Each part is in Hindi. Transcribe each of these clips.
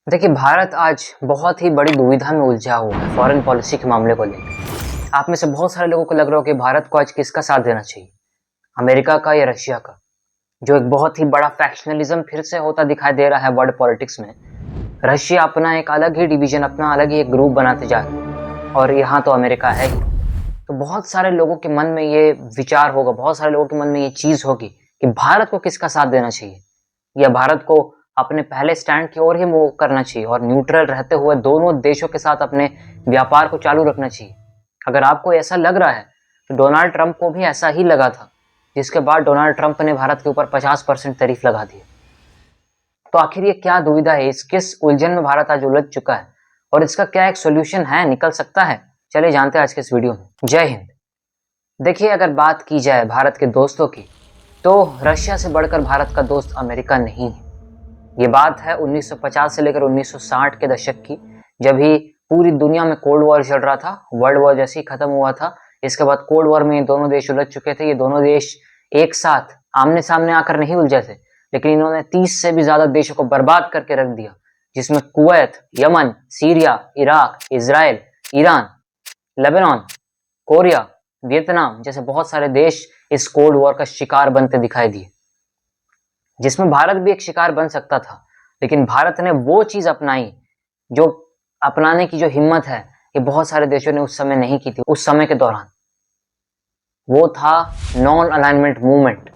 देखिए, भारत आज बहुत ही बड़ी दुविधा में उलझा हुआ है फॉरेन पॉलिसी के मामले को लेकर। आप में से बहुत सारे लोगों को लग रहा हो कि भारत को आज किसका साथ देना चाहिए, अमेरिका का या रशिया का, जो एक बहुत ही बड़ा फैक्शनलिज्म फिर से होता दिखाई दे रहा है वर्ल्ड पॉलिटिक्स में। रशिया अपना एक अलग ही डिवीजन, अपना अलग ही एक ग्रुप बनाते जा रहा है और यहाँ तो अमेरिका है ही। तो बहुत सारे लोगों के मन में ये विचार होगा, बहुत सारे लोगों के मन में ये चीज होगी कि भारत को किसका साथ देना चाहिए, या भारत को अपने पहले स्टैंड की ओर ही मूव करना चाहिए और न्यूट्रल रहते हुए दोनों देशों के साथ अपने व्यापार को चालू रखना चाहिए। अगर आपको ऐसा लग रहा है तो डोनाल्ड ट्रंप को भी ऐसा ही लगा था, जिसके बाद डोनाल्ड ट्रंप ने भारत के ऊपर 50% टैरिफ लगा दिए। तो आखिर ये क्या दुविधा है, इस किस उलझन में भारत आज उलझ चुका है और इसका क्या एक सोल्यूशन है, निकल सकता है? चलिए जानते हैं आज के इस वीडियो में। जय हिंद। देखिए, अगर बात की जाए भारत के दोस्तों की, तो रशिया से बढ़कर भारत का दोस्त अमेरिका नहीं है। ये बात है 1950 से लेकर 1960 के दशक की, जब ही पूरी दुनिया में कोल्ड वॉर चल रहा था। वर्ल्ड वॉर जैसे ही खत्म हुआ था, इसके बाद कोल्ड वॉर में ये दोनों देश उलझ चुके थे। ये दोनों देश एक साथ आमने सामने आकर नहीं उलझे थे, लेकिन इन्होंने 30 से भी ज्यादा देशों को बर्बाद करके रख दिया, जिसमें Kuwait, Yemen, Syria, Iraq, Israel, Iran, Lebanon, Korea, Vietnam जैसे बहुत सारे देश इस कोल्ड वॉर का शिकार बनते दिखाई दिए, जिसमें भारत भी एक शिकार बन सकता था। लेकिन भारत ने वो चीज अपनाई जो अपनाने की जो हिम्मत है, ये बहुत सारे देशों ने उस समय नहीं की थी। उस समय के दौरान वो था non alignment movement.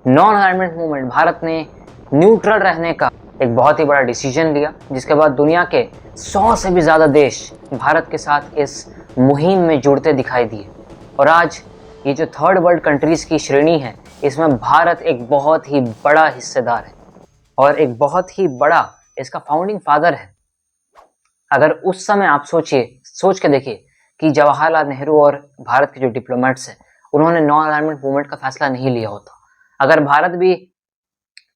Non alignment movement, Bharat ने न्यूट्रल रहने का एक बहुत ही बड़ा डिसीजन लिया, जिसके बाद दुनिया के 100 से भी ज्यादा देश भारत के साथ इस मुहिम में जुड़ते दिखाई दिए। और आज ये जो थर्ड वर्ल्ड कंट्रीज की श्रेणी है, इसमें भारत एक बहुत ही बड़ा हिस्सेदार है और एक बहुत ही बड़ा इसका फाउंडिंग फादर है। अगर उस समय आप सोच के देखिए कि जवाहरलाल नेहरू और भारत के जो डिप्लोमेट्स हैं, उन्होंने नॉन अलाइनमेंट मूवमेंट का फैसला नहीं लिया होता, अगर भारत भी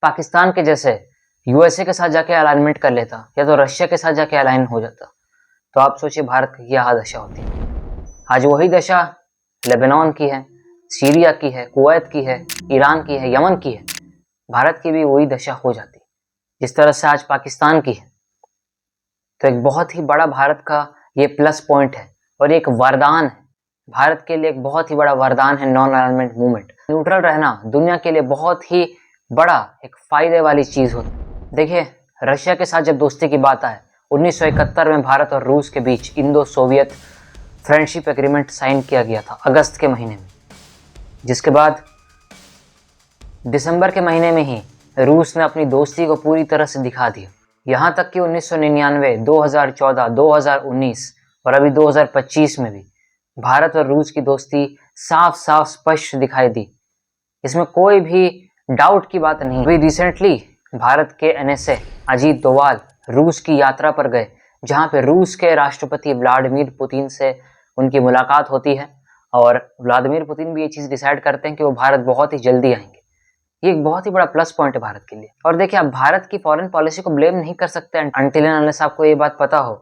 पाकिस्तान के जैसे यूएसए के साथ जाके अलाइनमेंट कर लेता या तो रशिया के साथ जाके अलाइन हो जाता, तो आप सोचिए भारत की क्या दशा होती। आज वही दशा लेबनान की है, सीरिया की है, कुवैत की है, ईरान की है, यमन की है। भारत की भी वही दशा हो जाती जिस तरह से आज पाकिस्तान की है। तो एक बहुत ही बड़ा भारत का ये प्लस पॉइंट है और एक वरदान है। भारत के लिए एक बहुत ही बड़ा वरदान है नॉन अलाइनमेंट मूवमेंट। न्यूट्रल रहना दुनिया के लिए बहुत ही बड़ा एक फायदे वाली चीज होती। देखिए, रशिया के साथ जब दोस्ती की बात आए, 1971 में भारत और रूस के बीच Indo Soviet friendship agreement sign किया गया था अगस्त के महीने में, जिसके बाद दिसंबर के महीने में ही रूस ने अपनी दोस्ती को पूरी तरह से दिखा दिया। यहाँ तक कि 1999, 2014, 2019 और अभी 2025 में भी भारत और रूस की दोस्ती साफ साफ स्पष्ट दिखाई दी। इसमें कोई भी डाउट की बात नहीं। अभी रिसेंटली भारत के एनएसए अजीत डोवाल रूस की यात्रा पर गए, जहाँ पे रूस के राष्ट्रपति व्लादिमीर पुतिन से उनकी मुलाकात होती है और व्लादिमीर पुतिन भी ये चीज डिसाइड करते हैं कि वो भारत बहुत ही जल्दी आएंगे। ये एक बहुत ही बड़ा प्लस पॉइंट है भारत के लिए। और देखिए, आप भारत की फॉरेन पॉलिसी को ब्लेम नहीं कर सकते अनटिल एंड अनलेस आपको ये बात पता हो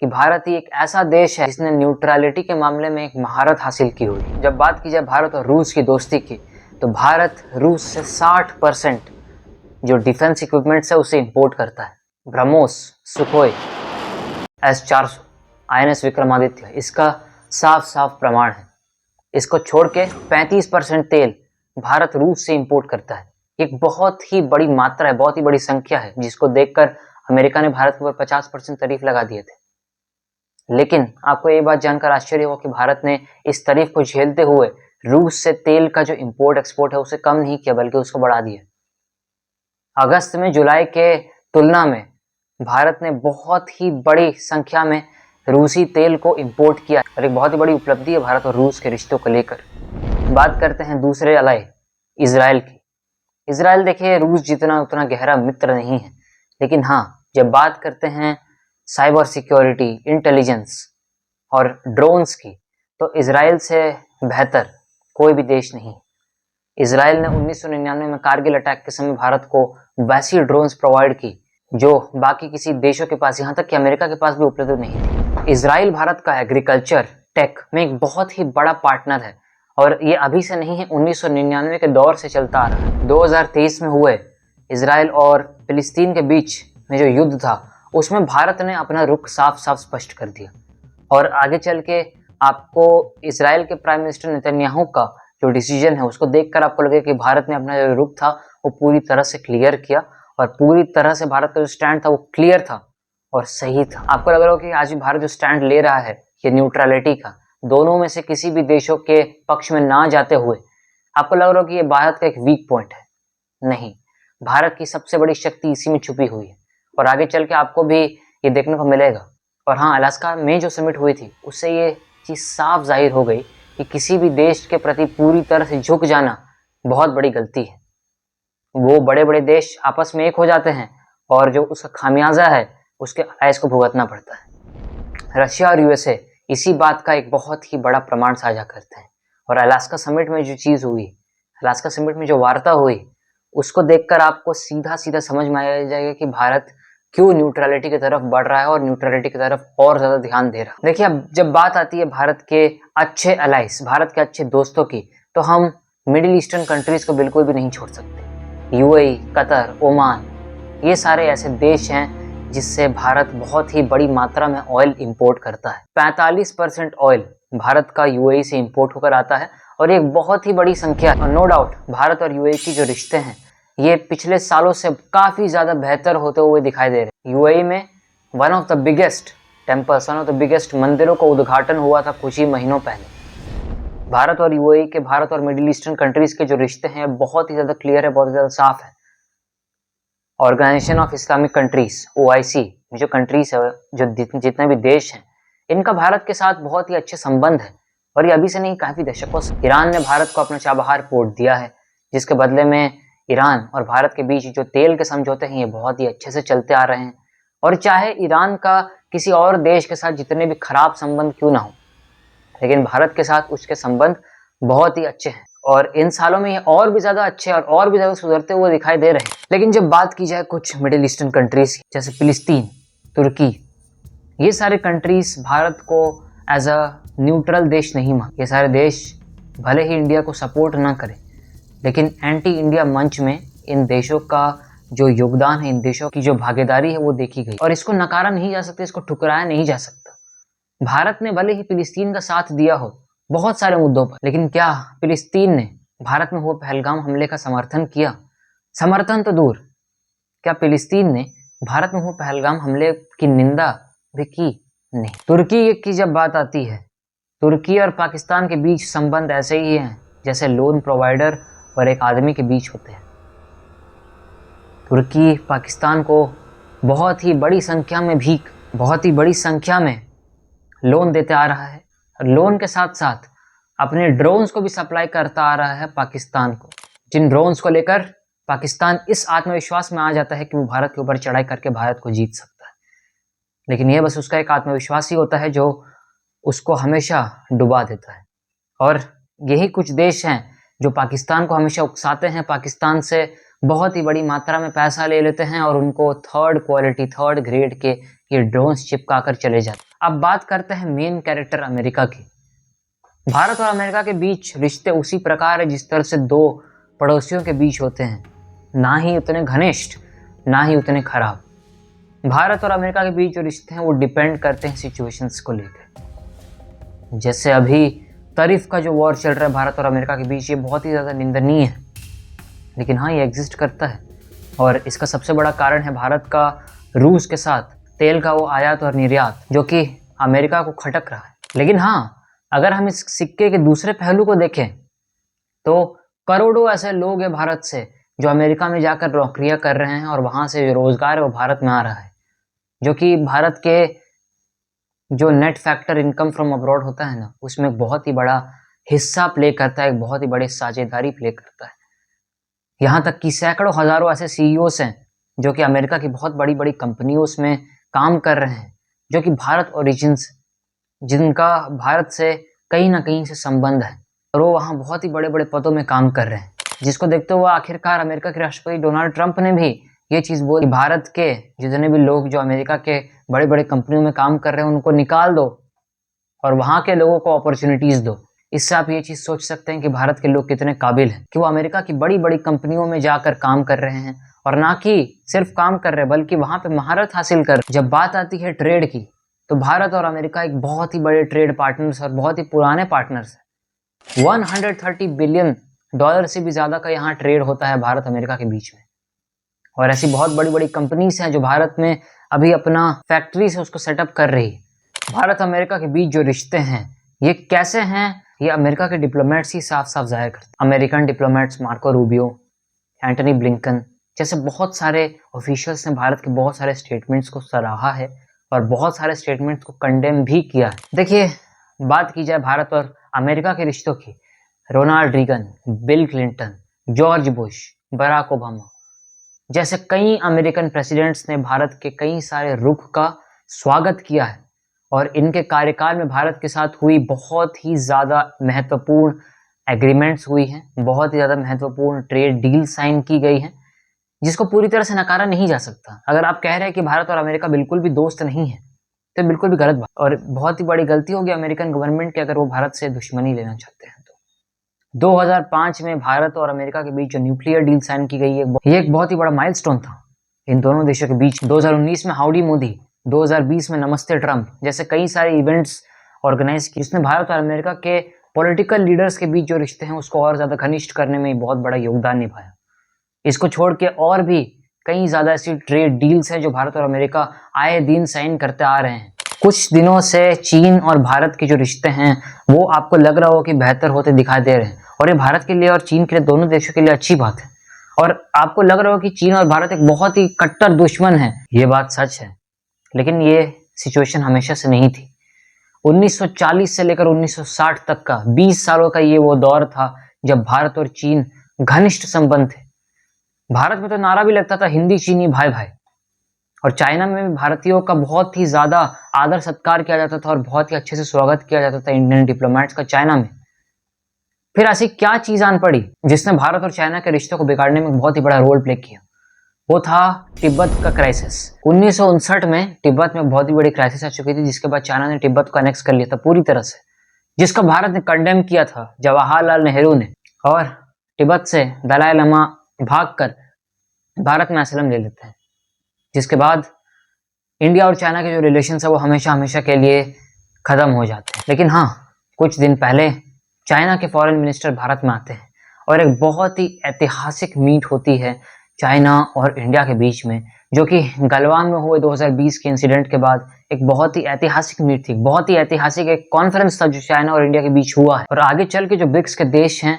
कि भारत ही एक ऐसा देश है जिसने न्यूट्रलिटी के मामले में एक महारत हासिल की हुई। जब बात की जाए भारत और रूस की दोस्ती की, तो भारत रूस से 60% जो डिफेंस इक्विपमेंट्स है उसे इंपोर्ट करता है। BrahMos, Sukhoi, S-400, INS Vikramaditya, इसका साफ साफ प्रमाण है। इसको छोड़ के 35% तेल भारत रूस से इंपोर्ट करता है। एक बहुत ही बड़ी मात्रा है, बहुत ही बड़ी संख्या है, जिसको देखकर अमेरिका ने भारत के ऊपर 50% टैरिफ लगा दिए थे। लेकिन आपको ये बात जानकर आश्चर्य होगा कि भारत ने इस टैरिफ को झेलते हुए रूस से तेल का जो इंपोर्ट एक्सपोर्ट है उसे कम नहीं किया, बल्कि उसको बढ़ा दिया। अगस्त में जुलाई के तुलना में भारत ने बहुत ही बड़ी संख्या में रूसी तेल को इंपोर्ट किया और एक बहुत ही बड़ी उपलब्धि है भारत और रूस के रिश्तों को लेकर। बात करते हैं दूसरे अलाय इजराइल की। इजराइल देखिए, रूस जितना उतना गहरा मित्र नहीं है, लेकिन हाँ, जब बात करते हैं साइबर सिक्योरिटी, इंटेलिजेंस और ड्रोन्स की, तो इजराइल से बेहतर कोई भी देश नहीं। इजराइल ने 1999 में कारगिल अटैक के समय भारत को वैसी ड्रोन्स प्रोवाइड की जो बाकी किसी देशों के पास, यहाँ तक कि अमेरिका के पास भी उपलब्ध नहीं थी। इजराइल भारत का एग्रीकल्चर टेक में एक बहुत ही बड़ा पार्टनर है और ये अभी से नहीं है, 1999 के दौर से चलता आ रहा है। 2023 में हुए इजराइल और फिलिस्तीन के बीच में जो युद्ध था, उसमें भारत ने अपना रुख साफ साफ स्पष्ट कर दिया। और आगे चल के आपको इसराइल के प्राइम मिनिस्टर नेतन्याहू का जो डिसीजन है उसको देखकर आपको लगे कि भारत ने अपना जो रुख था वो पूरी तरह से क्लियर किया, और पूरी तरह से भारत का जो स्टैंड था वो क्लियर था और सही था। आपको लग रहा हो कि आज भी भारत जो स्टैंड ले रहा है ये न्यूट्रलिटी का, दोनों में से किसी भी देशों के पक्ष में ना जाते हुए, आपको लग रहा हो कि ये भारत का एक वीक पॉइंट है। नहीं, भारत की सबसे बड़ी शक्ति इसी में छुपी हुई है और आगे चल के आपको भी ये देखने को मिलेगा। और हाँ, अलास्का में जो समिट हुई थी उससे ये चीज़ साफ जाहिर हो गई कि किसी भी देश के प्रति पूरी तरह से झुक जाना बहुत बड़ी गलती है। वो बड़े बड़े देश आपस में एक हो जाते हैं और जो उसका खामियाजा है उसके अलाइज को भुगतना पड़ता है। रशिया और यूएसए इसी बात का एक बहुत ही बड़ा प्रमाण साझा करते हैं। और अलास्का समिट में जो चीज़ हुई, अलास्का समिट में जो वार्ता हुई, उसको देखकर आपको सीधा सीधा समझ में आ जाएगा कि भारत क्यों न्यूट्रलिटी की तरफ बढ़ रहा है और न्यूट्रलिटी की तरफ और ज़्यादा ध्यान दे रहा है। देखिए, अब जब बात आती है भारत के अच्छे अलाइज, भारत के अच्छे दोस्तों की, तो हम मिडिल ईस्टर्न कंट्रीज को बिल्कुल भी नहीं छोड़ सकते। यूएई, कतर, ओमान, ये सारे ऐसे देश हैं जिससे भारत बहुत ही बड़ी मात्रा में ऑयल इंपोर्ट करता है। 45% ऑयल भारत का यूएई से इंपोर्ट होकर आता है और एक बहुत ही बड़ी संख्या है। और नो डाउट भारत और यूएई की जो रिश्ते हैं ये पिछले सालों से काफ़ी ज़्यादा बेहतर होते हुए दिखाई दे रहे हैं। यूएई में one of the biggest temples, one of the biggest मंदिरों का उद्घाटन हुआ था कुछ ही महीनों पहले। भारत और यूएई के, भारत और मिडिल ईस्टर्न कंट्रीज के जो रिश्ते हैं बहुत ही ज़्यादा क्लियर है, बहुत ही ज़्यादा साफ है। Organisation of Islamic countries, OIC में जो कंट्रीज है, जो जितने भी देश हैं, इनका भारत के साथ बहुत ही अच्छे संबंध है। और ये अभी से नहीं, काफ़ी दशकों से। ईरान ने भारत को अपना चाबहार पोर्ट दिया है, जिसके बदले में ईरान और भारत के बीच जो तेल के समझौते हैं ये बहुत ही अच्छे से चलते आ रहे हैं। और चाहे ईरान का किसी और देश के साथ जितने भी खराब संबंध क्यों ना हो, लेकिन भारत के साथ उसके संबंध बहुत ही अच्छे हैं और इन सालों में ये और भी ज़्यादा अच्छे और भी ज़्यादा सुधरते हुए दिखाई दे रहे हैं। लेकिन जब बात की जाए कुछ मिडिल ईस्टर्न कंट्रीज जैसे फिलिस्तीन, तुर्की, ये सारे कंट्रीज भारत को एज अ न्यूट्रल देश नहीं मान। ये सारे देश भले ही इंडिया को सपोर्ट ना करें, लेकिन एंटी इंडिया मंच में इन देशों का जो योगदान है, इन देशों की जो भागीदारी है वो देखी गई और इसको नकारा नहीं जा सकता, इसको ठुकराया नहीं जा सकता। भारत ने भले ही फिलिस्तीन का साथ दिया हो बहुत सारे मुद्दों पर, लेकिन क्या फिलिस्तीन ने भारत में हुए पहलगाम हमले का समर्थन किया? समर्थन तो दूर, क्या फिलिस्तीन ने भारत में हुए पहलगाम हमले की निंदा भी की? नहीं। तुर्की की जब बात आती है, तुर्की और पाकिस्तान के बीच संबंध ऐसे ही हैं जैसे लोन प्रोवाइडर और एक आदमी के बीच होते हैं। तुर्की पाकिस्तान को बहुत ही बड़ी संख्या में भीख, बहुत ही बड़ी संख्या में लोन देते आ रहा है और लोन के साथ साथ अपने ड्रोन्स को भी सप्लाई करता आ रहा है पाकिस्तान को, जिन ड्रोन्स को लेकर पाकिस्तान इस आत्मविश्वास में आ जाता है कि वो भारत के ऊपर चढ़ाई करके भारत को जीत सकता है। लेकिन यह बस उसका एक आत्मविश्वास ही होता है जो उसको हमेशा डुबा देता है। और यही कुछ देश हैं जो पाकिस्तान को हमेशा उकसाते हैं, पाकिस्तान से बहुत ही बड़ी मात्रा में पैसा ले लेते हैं और उनको थर्ड क्वालिटी, थर्ड ग्रेड के ये ड्रोन्स चिपका कर चले जाते हैं। अब बात करते हैं मेन कैरेक्टर अमेरिका की। भारत और अमेरिका के बीच रिश्ते उसी प्रकार है जिस तरह से दो पड़ोसियों के बीच होते हैं, ना ही उतने घनिष्ठ ना ही उतने खराब। भारत और अमेरिका के बीच जो रिश्ते हैं वो डिपेंड करते हैं सिचुएशंस को लेकर। जैसे अभी तारीफ का जो वॉर चल रहा है भारत और अमेरिका के बीच, ये बहुत ही ज़्यादा निंदनीय है, लेकिन हाँ ये एग्जिस्ट करता है और इसका सबसे बड़ा कारण है भारत का रूस के साथ तेल का वो आयात और निर्यात जो कि अमेरिका को खटक रहा है। लेकिन हाँ, अगर हम इस सिक्के के दूसरे पहलू को देखें तो करोड़ों ऐसे लोग हैं भारत से जो अमेरिका में जाकर नौकरियां कर रहे हैं और वहाँ से जो रोजगार है वो भारत में आ रहा है, जो कि भारत के जो net factor income from abroad होता है ना, उसमें बहुत ही बड़ा हिस्सा प्ले करता है, एक बहुत ही बड़ी साझेदारी प्ले करता है। यहाँ तक कि सैकड़ों हजारों ऐसे CEOs हैं जो कि अमेरिका की बहुत बड़ी बड़ी कंपनियों में काम कर रहे हैं, जो कि भारत ओरिजिन्स, जिनका भारत से कहीं ना कहीं से संबंध है और वो वहाँ बहुत ही बड़े बड़े पदों में काम कर रहे हैं, जिसको देखते हुए आखिरकार अमेरिका के राष्ट्रपति डोनाल्ड ट्रंप ने भी ये चीज़ बोली, भारत के जितने भी लोग जो अमेरिका के बड़े बड़े कंपनियों में काम कर रहे हैं उनको निकाल दो और वहाँ के लोगों को अपॉर्चुनिटीज़ दो। इससे आप ये चीज़ सोच सकते हैं कि भारत के लोग कितने काबिल हैं कि वो अमेरिका की बड़ी बड़ी कंपनियों में जाकर काम कर रहे हैं और ना कि सिर्फ काम कर रहे बल्कि वहां पे महारत हासिल कर। जब बात आती है ट्रेड की तो भारत और अमेरिका एक बहुत ही बड़े ट्रेड पार्टनर्स और बहुत ही पुराने पार्टनर्स हैं। 130 बिलियन डॉलर से भी ज्यादा का यहाँ ट्रेड होता है भारत अमेरिका के बीच में। और ऐसी बहुत बड़ी बड़ी कंपनीज हैं जो भारत में अभी अपना फैक्ट्री से उसको सेटअप कर रही है। भारत अमेरिका के बीच जो रिश्ते हैं ये कैसे हैं, ये अमेरिका के डिप्लोमेट्स ही साफ साफ जाहिर करते हैं। American diplomats Marco Rubio, Antony Blinken जैसे बहुत सारे ऑफिशियल्स ने भारत के बहुत सारे स्टेटमेंट्स को सराहा है और बहुत सारे स्टेटमेंट्स को कंडेम भी किया है। देखिए, बात की जाए भारत और अमेरिका के रिश्तों की, Ronald Reagan, Bill Clinton, George Bush, Barack Obama जैसे कई अमेरिकन प्रेसिडेंट्स ने भारत के कई सारे रुख का स्वागत किया है और इनके कार्यकाल में भारत के साथ हुई बहुत ही ज़्यादा महत्वपूर्ण एग्रीमेंट्स हुई हैं, बहुत ही ज़्यादा महत्वपूर्ण ट्रेड डील साइन की गई हैं, जिसको पूरी तरह से नकारा नहीं जा सकता। अगर आप कह रहे हैं कि भारत और अमेरिका बिल्कुल भी दोस्त नहीं है तो बिल्कुल भी गलत बात और बहुत ही बड़ी गलती होगी अमेरिकन गवर्नमेंट की अगर वो भारत से दुश्मनी लेना चाहते हैं। 2005 में भारत और अमेरिका के बीच जो न्यूक्लियर डील साइन की गई है ये एक बहुत ही बड़ा माइलस्टोन था इन दोनों देशों के बीच। 2019 में हाउडी मोदी, 2020 में नमस्ते ट्रंप जैसे कई सारे इवेंट्स ऑर्गेनाइज किए जिसने भारत और अमेरिका के पॉलिटिकल लीडर्स के बीच जो रिश्ते हैं उसको और ज्यादा घनिष्ठ करने में बहुत बड़ा योगदान निभाया। इसको छोड़ के और भी कई ज्यादा ऐसी ट्रेड डील्स हैं जो भारत और अमेरिका आए दिन साइन करते आ रहे हैं। कुछ दिनों से चीन और भारत के जो रिश्ते हैं वो आपको लग रहा हो कि बेहतर होते दिखाई दे रहे हैं और ये भारत के लिए और चीन के लिए दोनों देशों के लिए अच्छी बात है। और आपको लग रहा हो कि चीन और भारत एक बहुत ही कट्टर दुश्मन है, ये बात सच है, लेकिन ये सिचुएशन हमेशा से नहीं थी। 1940 से लेकर 1960 तक का 20 सालों का ये वो दौर था जब भारत और चीन घनिष्ठ संबंध थे। भारत में तो नारा भी लगता था हिंदी चीनी भाई भाई, और चाइना में भी भारतीयों का बहुत ही ज्यादा आदर सत्कार किया जाता था और बहुत ही अच्छे से स्वागत किया जाता था इंडियन डिप्लोमेट्स का चाइना में। फिर ऐसी क्या चीज आन पड़ी जिसने भारत और चाइना के रिश्तों को बिगाड़ने में बहुत ही बड़ा रोल प्ले किया? वो था तिब्बत का क्राइसिस। 1959 में तिब्बत में बहुत ही बड़ी क्राइसिस आ चुकी थी जिसके बाद चाइना ने तिब्बत को अनेक्स कर लिया था पूरी तरह से, जिसका भारत ने कंडेम किया था जवाहरलाल नेहरू ने। और तिब्बत से दलाई लामा भागकर भारत में असलम ले लेते हैं, जिसके बाद इंडिया और चाइना के जो रिलेशन है वो हमेशा हमेशा के लिए खत्म हो जाते हैं। लेकिन हाँ, कुछ दिन पहले चाइना के फॉरेन मिनिस्टर भारत में आते हैं और एक बहुत ही ऐतिहासिक मीट होती है चाइना और इंडिया के बीच में, जो कि गलवान में हुए 2020 के इंसिडेंट के बाद एक बहुत ही ऐतिहासिक मीट थी। बहुत ही ऐतिहासिक एक कॉन्फ्रेंस था जो चाइना और इंडिया के बीच हुआ है। और आगे चल के जो ब्रिक्स के देश हैं,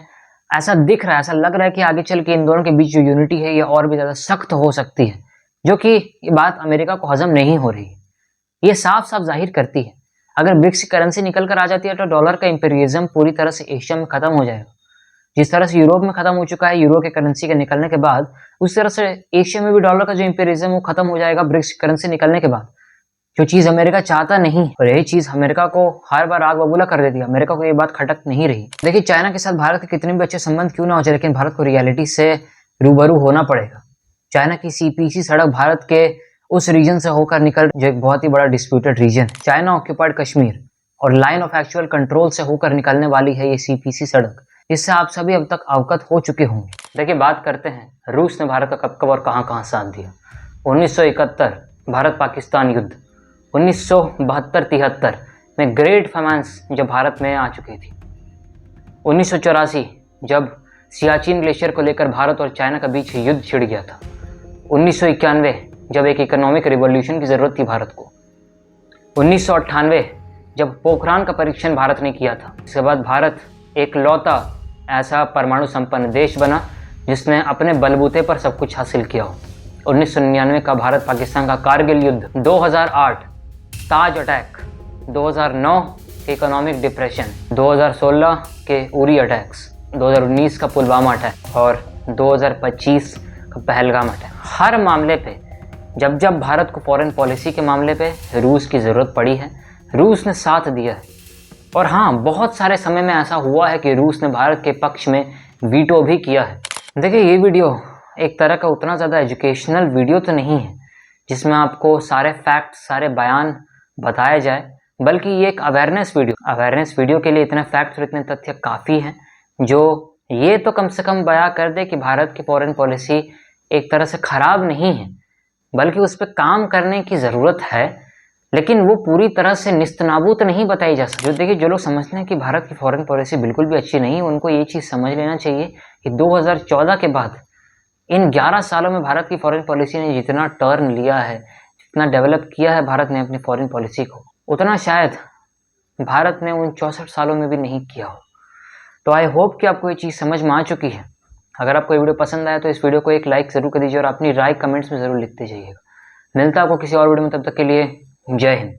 ऐसा दिख रहा है, ऐसा लग रहा है कि आगे चल के इन दोनों के बीच जो यूनिटी है ये और भी ज्यादा सख्त हो सकती है, जो कि ये बात अमेरिका को हजम नहीं हो रही। ये साफ साफ जाहिर करती है अगर ब्रिक्स की करेंसी निकल कर आ जाती है तो डॉलर का इंपीरियलिज्म पूरी तरह से एशिया में खत्म हो जाएगा। जिस तरह से यूरोप में खत्म हो चुका है यूरो के करेंसी के निकलने के बाद, उस तरह से एशिया में भी डॉलर का जो इंपीरियलिज्म वो खत्म हो जाएगा ब्रिक्स की करेंसी निकलने के बाद, जो चीज अमेरिका चाहता नहीं। और यही चीज अमेरिका को हर बार आग बबूला कर देती है। अमेरिका को ये बात खटक नहीं रही। देखिए, चाइना के साथ भारत के कितने भी अच्छे संबंध क्यों ना हो जाए, लेकिन भारत को रियलिटी से रूबरू होना पड़ेगा। चाइना की सीपीसी सड़क भारत के उस रीजन से होकर निकल, जो एक बहुत ही बड़ा डिस्प्यूटेड रीजन है, चाइना ऑक्यूपाइड कश्मीर और लाइन ऑफ एक्चुअल कंट्रोल से होकर निकलने वाली है ये सीपीसी सड़क। इससे आप सभी अब तक अवगत हो चुके होंगे। देखिए, बात करते हैं रूस ने भारत का कब कब और कहां कहां साथ दिया। 1971 भारत पाकिस्तान युद्ध, 1972-73 में ग्रेट फेमांस जब भारत में आ चुकी थी, 1984 जब सियाचिन ग्लेशियर को लेकर भारत और चाइना के बीच युद्ध छिड़ गया था, 1991 जब एक इकोनॉमिक रिवॉल्यूशन की जरूरत थी भारत को, 1998 जब पोखरान का परीक्षण भारत ने किया था। इसके बाद भारत एक लौता ऐसा परमाणु संपन्न देश बना जिसने अपने बलबूते पर सब कुछ हासिल किया हो। 1999 का भारत पाकिस्तान का कारगिल युद्ध, 2008 ताज अटैक, 2009 इकोनॉमिक डिप्रेशन, 2016 के उरी अटैक्स, 2019 का पुलवामा अटैक और 2025 का पहलगाम अटैक। हर मामले पे जब जब भारत को फॉरेन पॉलिसी के मामले पे रूस की ज़रूरत पड़ी है, रूस ने साथ दिया है। और हाँ, बहुत सारे समय में ऐसा हुआ है कि रूस ने भारत के पक्ष में वीटो भी किया है। देखिए, ये वीडियो एक तरह का उतना ज़्यादा एजुकेशनल वीडियो तो नहीं है जिसमें आपको सारे फैक्ट्स, सारे बयान बताया जाए, बल्कि ये एक अवेयरनेस वीडियो के लिए इतने फैक्ट्स और इतने तथ्य काफ़ी हैं जो ये तो कम से कम बयां कर दे कि भारत की फॉरेन पॉलिसी एक तरह से खराब नहीं है, बल्कि उस पर काम करने की ज़रूरत है, लेकिन वो पूरी तरह से निस्तनाबूत नहीं बताई जा सकती। जो देखिए, जो लोग समझते हैं कि भारत की फॉरेन पॉलिसी बिल्कुल भी अच्छी नहीं है, उनको ये चीज़ समझ लेना चाहिए कि 2014 के बाद इन 11 सालों में भारत की फॉरेन पॉलिसी ने जितना टर्न लिया है, जितना डेवलप किया है भारत ने अपनी फॉरेन पॉलिसी को, उतना शायद भारत ने उन 64 सालों में भी नहीं किया हो। तो आई होप कि आपको ये चीज़ समझ में आ चुकी है। अगर आपको ये वीडियो पसंद आया तो इस वीडियो को एक लाइक ज़रूर कर दीजिए और अपनी राय कमेंट्स में ज़रूर लिखते जाइएगा। मिलता है आपको किसी और वीडियो में, तब तक के लिए जय हिंद।